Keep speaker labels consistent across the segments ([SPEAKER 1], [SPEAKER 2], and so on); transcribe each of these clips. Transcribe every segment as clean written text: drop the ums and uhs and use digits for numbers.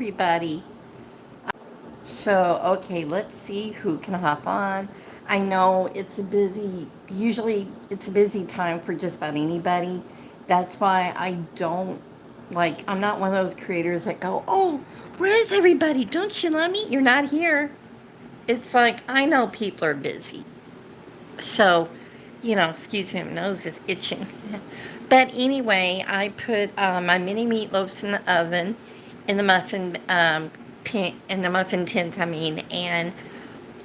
[SPEAKER 1] Everybody. So, okay, let's see who can hop on. I know usually it's a busy time for just about anybody. That's why I'm not one of those creators that go, oh, where is everybody? Don't you love me? You're not here. It's like, I know people are busy. So, excuse me, my nose is itching. But anyway, I put my mini meatloaves in the oven, in the in the muffin tins, and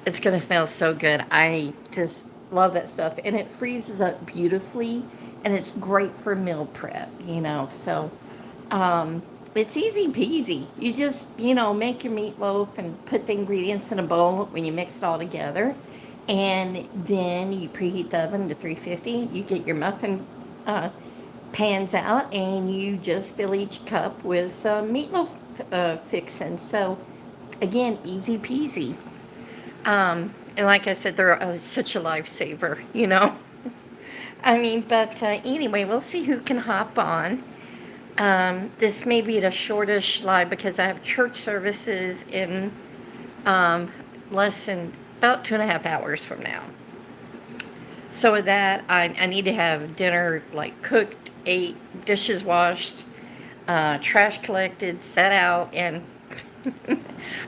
[SPEAKER 1] it's gonna smell so good. I just love that stuff, and it freezes up beautifully, and it's great for meal prep. Um, it's easy peasy. You just, make your meatloaf and put the ingredients in a bowl when you mix it all together. And then you preheat the oven to 350. You get your muffin uh, pans out and you just fill each cup with some meatloaf fixin'. So, again, easy peasy. And like I said, they're such a lifesaver. But anyway, we'll see who can hop on. This may be a shortish live because I have church services in less than about 2.5 hours from now. So with that, I need to have dinner like cooked, ate, dishes washed, trash collected, set out, and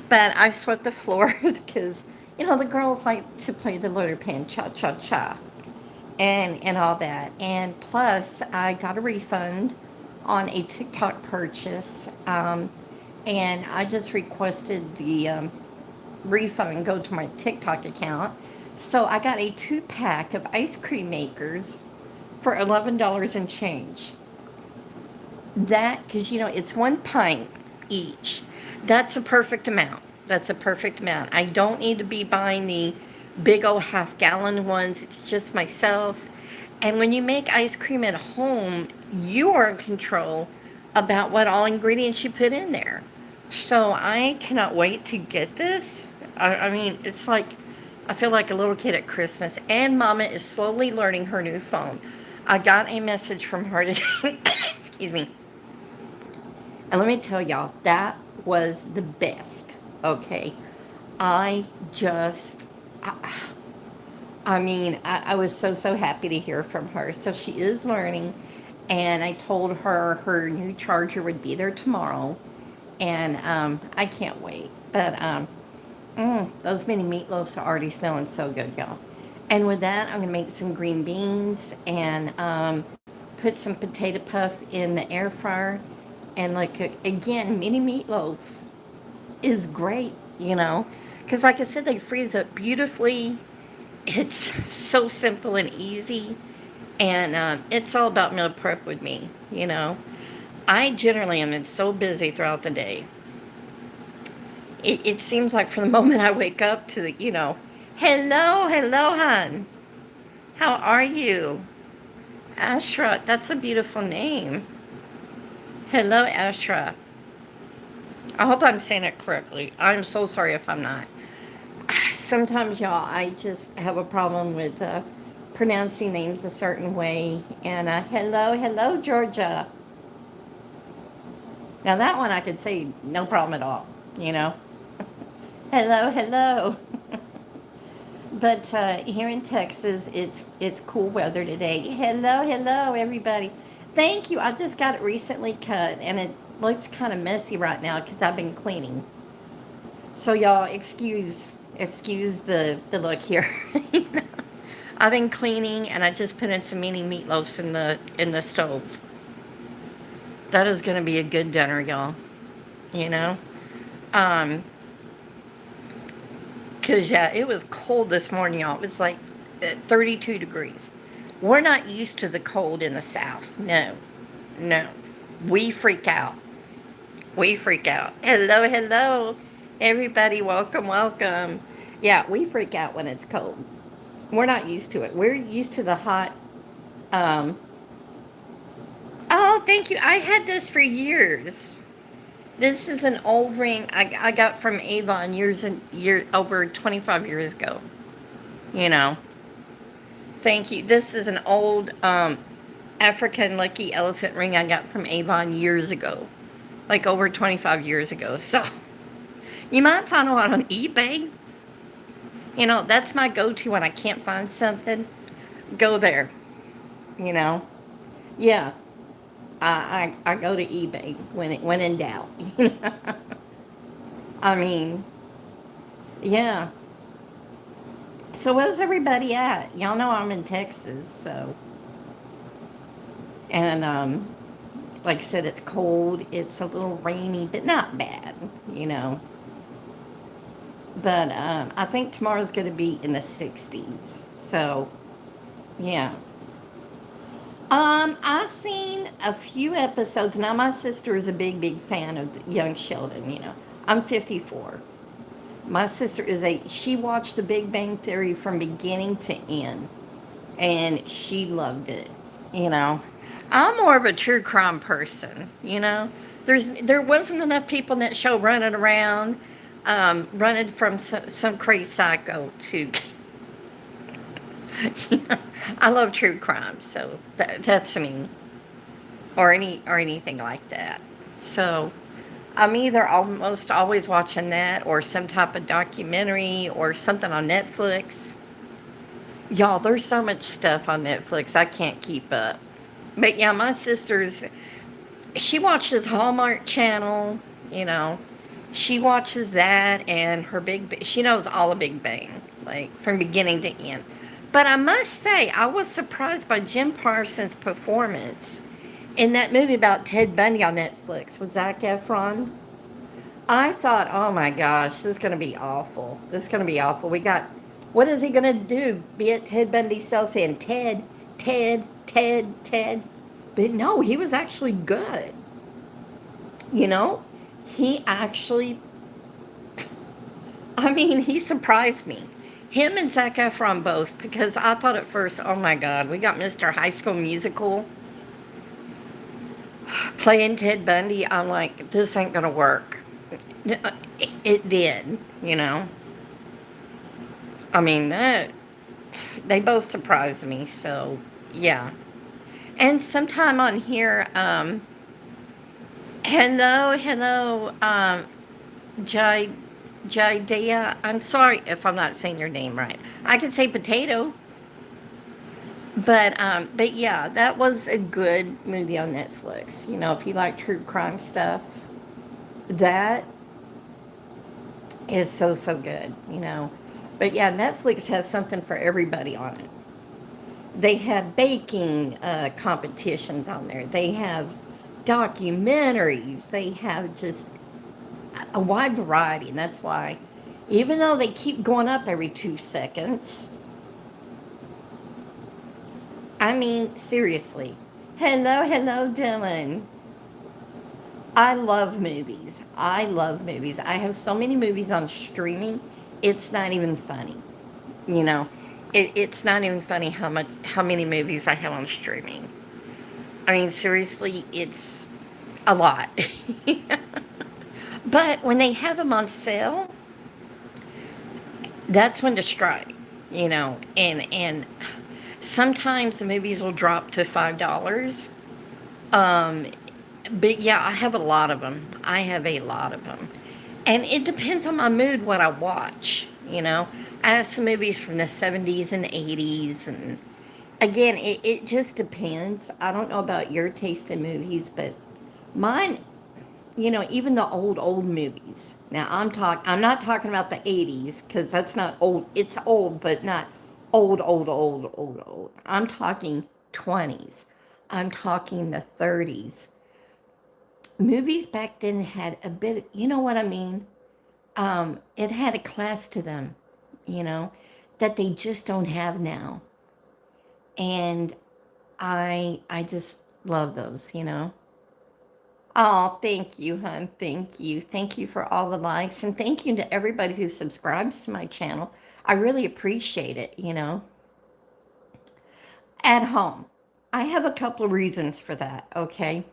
[SPEAKER 1] but I've swept the floors because the girls like to play the loader pan cha cha cha and all that. And plus, I got a refund on a TikTok purchase, and I just requested the refund go to my TikTok account. So I got a 2-pack of ice cream makers for $11 and change. That, because it's 1 pint each. That's a perfect amount. That's a perfect amount. I don't need to be buying the big old half-gallon ones. It's just myself. And when you make ice cream at home, you are in control about what all ingredients you put in there. So I cannot wait to get this. It's like I feel like a little kid at Christmas. And Mama is slowly learning her new phone. I got a message from her today. Excuse me. And let me tell y'all, that was the best. Okay. I just, I was so happy to hear from her. So she is learning. And I told her her new charger would be there tomorrow. And I can't wait. But those mini meatloafs are already smelling so good, y'all. And with that, I'm going to make some green beans and put some potato puff in the air fryer. And again, mini meatloaf is great. Because like I said, they freeze up beautifully. It's so simple and easy. And it's all about meal prep with me. I generally am so busy throughout the day. It seems like from the moment I wake up to hello, hon. How are you? Ashra, that's a beautiful name. Hello, Ashra. I hope I'm saying it correctly. I'm so sorry if I'm not. Sometimes, y'all, I just have a problem with pronouncing names a certain way. And hello, Georgia. Now, that one I could say no problem at all. Hello. But here in Texas, it's cool weather today. Hello, everybody. Thank you. I just got it recently cut, and it looks kind of messy right now because I've been cleaning. So y'all, excuse the look here. I've been cleaning, and I just put in some mini meatloafs in the stove. That is going to be a good dinner, y'all. You know, um, Cause yeah, it was cold this morning, y'all. It was like 32 degrees. We're not used to the cold in the South. No. We freak out. We freak out. Hello, everybody. Welcome. Yeah, we freak out when it's cold. We're not used to it. We're used to the hot. Um, oh, thank you. I had this for years. This is an old ring I got from Avon over 25 years ago. You know. Thank you. This is an old African lucky elephant ring I got from Avon years ago. like over 25 years ago. So you might find a lot on eBay. That's my go-to when I can't find something. Go there. You know, yeah. I go to eBay when in doubt. I mean, yeah. So where's everybody at? Y'all know I'm in Texas, so and like I said, it's cold. It's a little rainy, but not bad, you know. But I think tomorrow's going to be in the 60s. So yeah. I've seen a few episodes. Now my sister is a big fan of Young Sheldon. I'm 54. My sister she watched The Big Bang Theory from beginning to end, and she loved it. You know, I'm more of a true crime person. There wasn't enough people in that show running around, running from some crazy psycho to. I love true crime, so that's me, or anything like that. So I'm either almost always watching that or some type of documentary or something on Netflix. Y'all, there's so much stuff on Netflix, I can't keep up. But yeah, my sister's, she watches Hallmark Channel, you know. She watches that and she knows all of Big Bang, like from beginning to end. But I must say, I was surprised by Jim Parsons' performance in that movie about Ted Bundy on Netflix with Zac Efron. I thought, oh my gosh, this is going to be awful. This is going to be awful. What is he going to do? Be at Ted Bundy's cell saying, Ted, Ted, Ted, Ted. But no, he was actually good. You know, he actually, I mean, he surprised me. Him and Zac Efron both, because I thought at first, oh my God, we got Mr. High School Musical playing Ted Bundy. I'm like, this ain't going to work. It did, you know. I mean, they both surprised me, so yeah. And sometime on here, hello, Jai, Jidea. I'm sorry if I'm not saying your name right. I can say potato, but yeah, that was a good movie on Netflix. If you like true crime stuff, that is so good. But yeah, Netflix has something for everybody on it. They have baking competitions on there. They have documentaries. They have just a wide variety, and that's why, even though they keep going up every 2 seconds, I mean, seriously. Hello, Dylan. I love movies. I love movies. I have so many movies on streaming. It's not even funny. You know, it's not even funny how many movies I have on streaming. I mean, seriously, it's a lot. But when they have them on sale, that's when to strike. And sometimes the movies will drop to $5. Um, but yeah, I have a lot of them. I have a lot of them. And it depends on my mood what I watch. I have some movies from the 70s and 80s. And again, it just depends. I don't know about your taste in movies, but mine, even the old movies. Now, I'm not talking about the 80s because that's not old. It's old, but not old. I'm talking 20s. I'm talking the 30s. Movies back then had a bit, you know what I mean? It had a class to them, you know, that they just don't have now. And I just love those. Oh, thank you, hon. Thank you. Thank you for all the likes, and thank you to everybody who subscribes to my channel. I really appreciate it. At home. I have a couple of reasons for that, okay?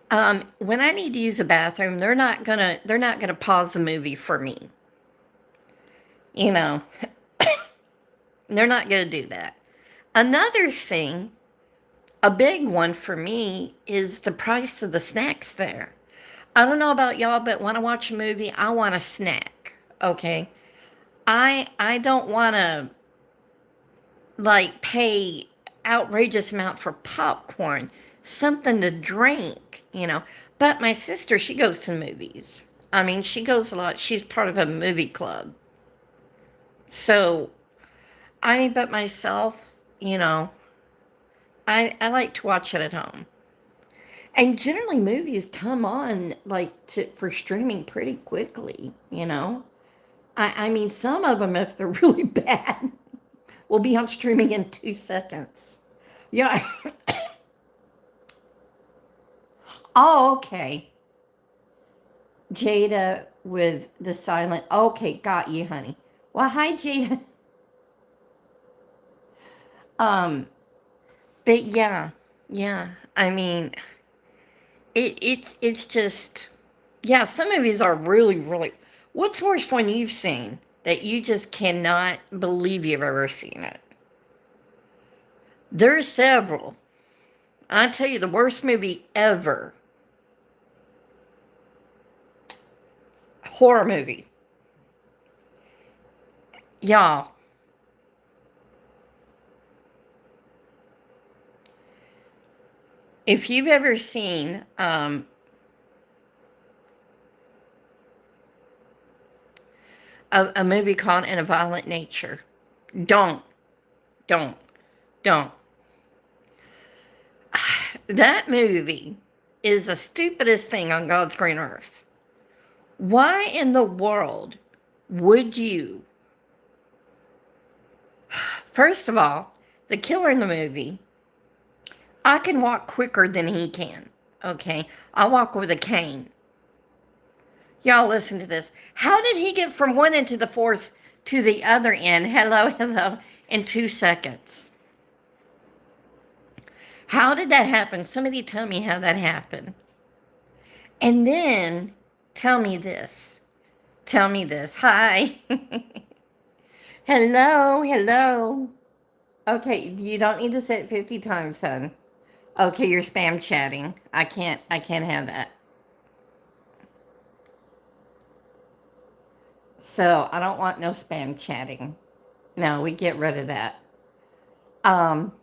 [SPEAKER 1] When I need to use a bathroom, they're not gonna pause the movie for me. You know, they're not gonna do that. Another thing, a big one for me, is the price of the snacks there. I don't know about y'all, but when I watch a movie, I want a snack. Okay. I don't want to like pay outrageous amount for popcorn, something to drink. But my sister, she goes to the movies. I mean, she goes a lot. She's part of a movie club. So, I mean, but myself, you know, I like to watch it at home. And generally movies come on like for streaming pretty quickly. I mean, some of them, if they're really bad, will be on streaming in 2 seconds. Yeah. Oh, okay. Jada with the silent. Okay, got you, honey. Well, hi, Jada. Um, but yeah, yeah. I mean, it's just yeah. Some movies are really, really. What's the worst one you've seen that you just cannot believe you've ever seen it? There's several. I tell you, the worst movie ever. Horror movie. Y'all, if you've ever seen a movie called In a Violent Nature, don't, don't, don't. That movie is the stupidest thing on God's green earth. Why in the world would you, first of all, the killer in the movie, I can walk quicker than he can, okay? I walk with a cane. Y'all listen to this. How did he get from one end of the force to the other end, hello, hello, in 2 seconds? How did that happen? Somebody tell me how that happened. And then tell me this. Tell me this. Hi. Hello, hello. Okay, you don't need to say it 50 times, son. Okay, you're spam chatting. I can't have that. So I don't want no spam chatting. No, we get rid of that. Um,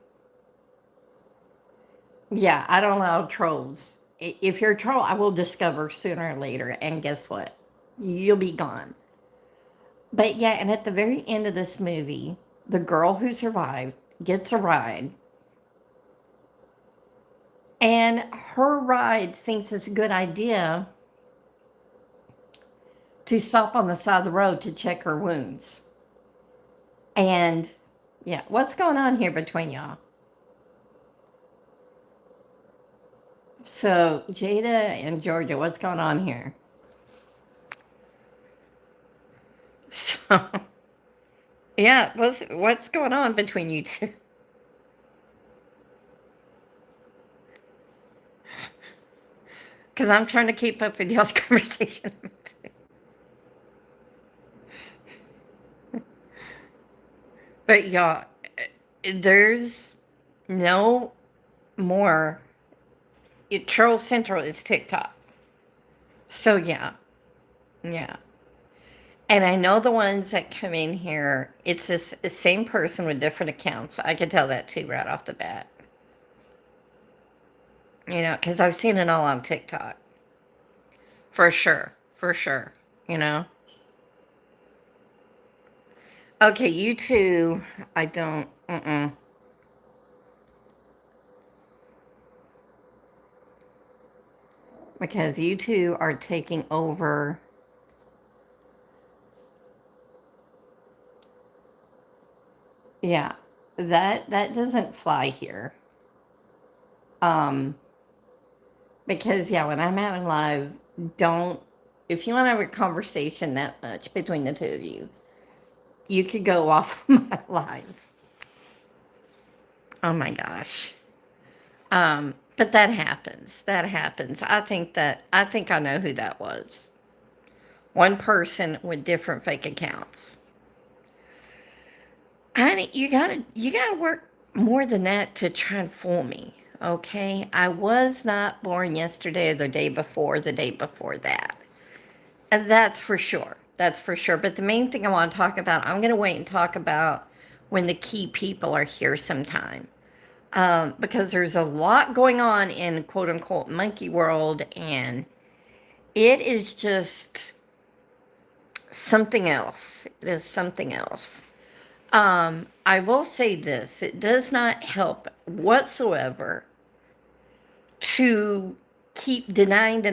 [SPEAKER 1] yeah, I don't allow trolls. If you're a troll, I will discover sooner or later. And guess what? You'll be gone. But yeah, and at the very end of this movie, the girl who survived gets a ride. And her ride thinks it's a good idea to stop on the side of the road to check her wounds. And yeah, what's going on here between y'all? So, Jada and Georgia, what's going on here? So, yeah, what's going on between you two? Because I'm trying to keep up with y'all's conversation. But y'all, there's no more. Troll Central is TikTok. So, yeah, yeah. And I know the ones that come in here, it's this same person with different accounts. I can tell that too right off the bat. Because I've seen it all on TikTok. For sure. For sure. You know? Okay, you two, I don't, because you two are taking over. Yeah, that doesn't fly here. Um, because yeah, when I'm having live, don't if you want to have a conversation that much between the two of you could go off my live. Oh my gosh. But that happens. That happens. I think I know who that was. One person with different fake accounts. Honey, you gotta work more than that to try and fool me. okay? I was not born yesterday or the day before that. And that's for sure. That's for sure. But the main thing I want to talk about, I'm going to wait and talk about when the key people are here sometime. Because there's a lot going on in quote unquote monkey world, and it is just something else. It is something else. I will say this, it does not help whatsoever to keep denying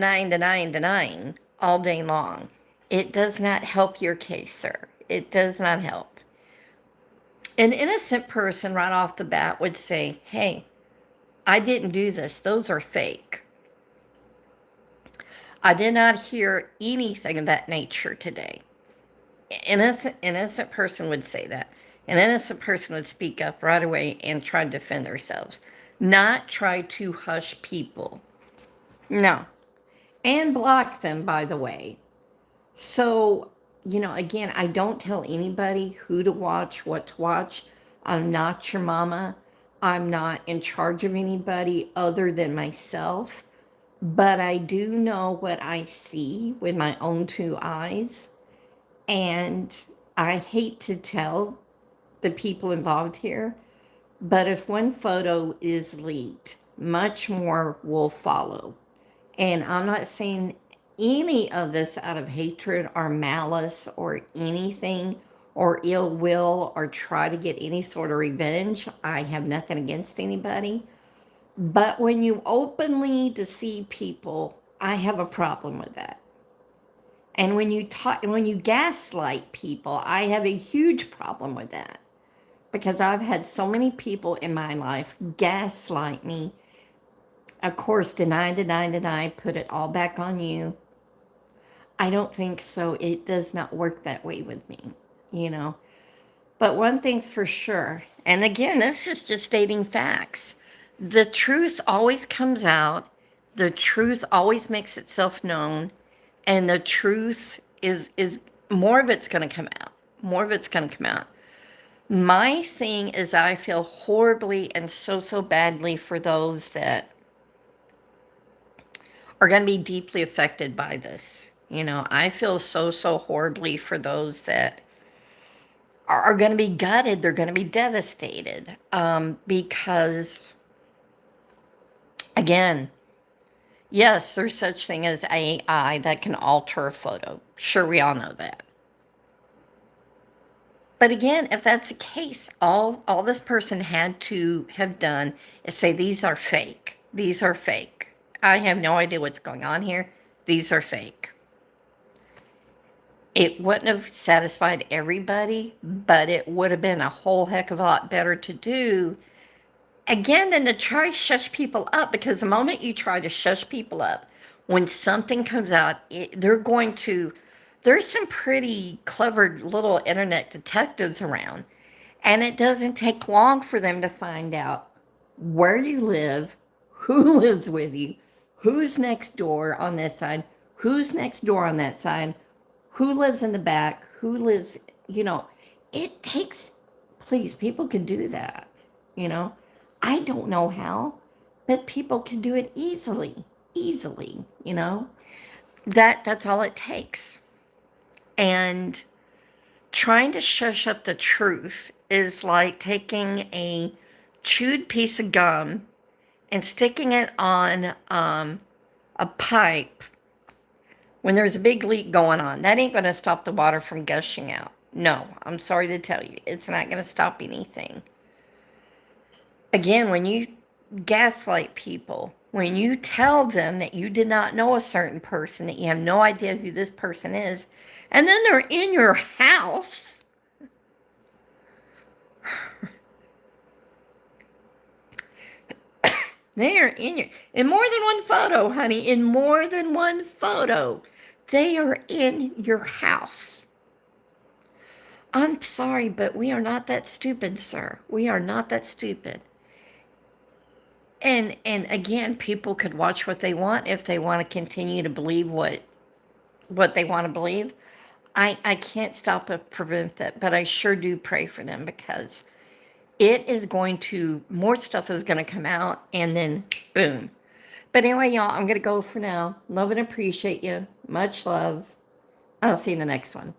[SPEAKER 1] all day long. It does not help your case, sir. It does not help. An innocent person right off the bat would say, hey, I didn't do this. Those are fake. I did not hear anything of that nature today. Innocent person would say that. An innocent person would speak up right away and try to defend themselves, not try to hush people. No. And block them, by the way. So, again, I don't tell anybody who to watch, what to watch. I'm not your mama. I'm not in charge of anybody other than myself. But I do know what I see with my own two eyes. And I hate to tell the people involved here, but if one photo is leaked, much more will follow. And I'm not saying any of this out of hatred or malice or anything or ill will or try to get any sort of revenge. I have nothing against anybody. But when you openly deceive people, I have a problem with that. And when you gaslight people, I have a huge problem with that. Because I've had so many people in my life gaslight me. Of course, deny, put it all back on you. I don't think so. It does not work that way with me. But one thing's for sure, and again, this is just stating facts. The truth always comes out. The truth always makes itself known, and the truth is more of it's going to come out. More of it's going to come out. My thing is I feel horribly and so badly for those that are going to be deeply affected by this. I feel so horribly for those that are going to be gutted. They're going to be devastated because, again, yes, there's such thing as AI that can alter a photo. Sure, we all know that. But again, if that's the case, all this person had to have done is say, these are fake. These are fake. I have no idea what's going on here. These are fake. It wouldn't have satisfied everybody, but it would have been a whole heck of a lot better to do, again, than to try to shush people up, because the moment you try to shush people up, when something comes out, there's some pretty clever little internet detectives around, and it doesn't take long for them to find out where you live, who lives with you, who's next door on this side, who's next door on that side, who lives in the back, who lives, it takes, please, people can do that, I don't know how, but people can do it easily, that's all it takes. And trying to shush up the truth is like taking a chewed piece of gum and sticking it on a pipe when there's a big leak going on. That ain't going to stop the water from gushing out. No, I'm sorry to tell you, it's not going to stop anything. Again, when you gaslight people, when you tell them that you did not know a certain person, that you have no idea who this person is, and then they're in your house, they are in more than one photo, honey, in more than one photo, they are in your house. I'm sorry, but we are not that stupid, sir. We are not that stupid. And again, people could watch what they want if they want to continue to believe what they want to believe. I can't stop or prevent that, but I sure do pray for them, because it is going to, more stuff is going to come out, and then boom. But anyway, y'all, I'm going to go for now. Love and appreciate you. Much love. I'll see you in the next one.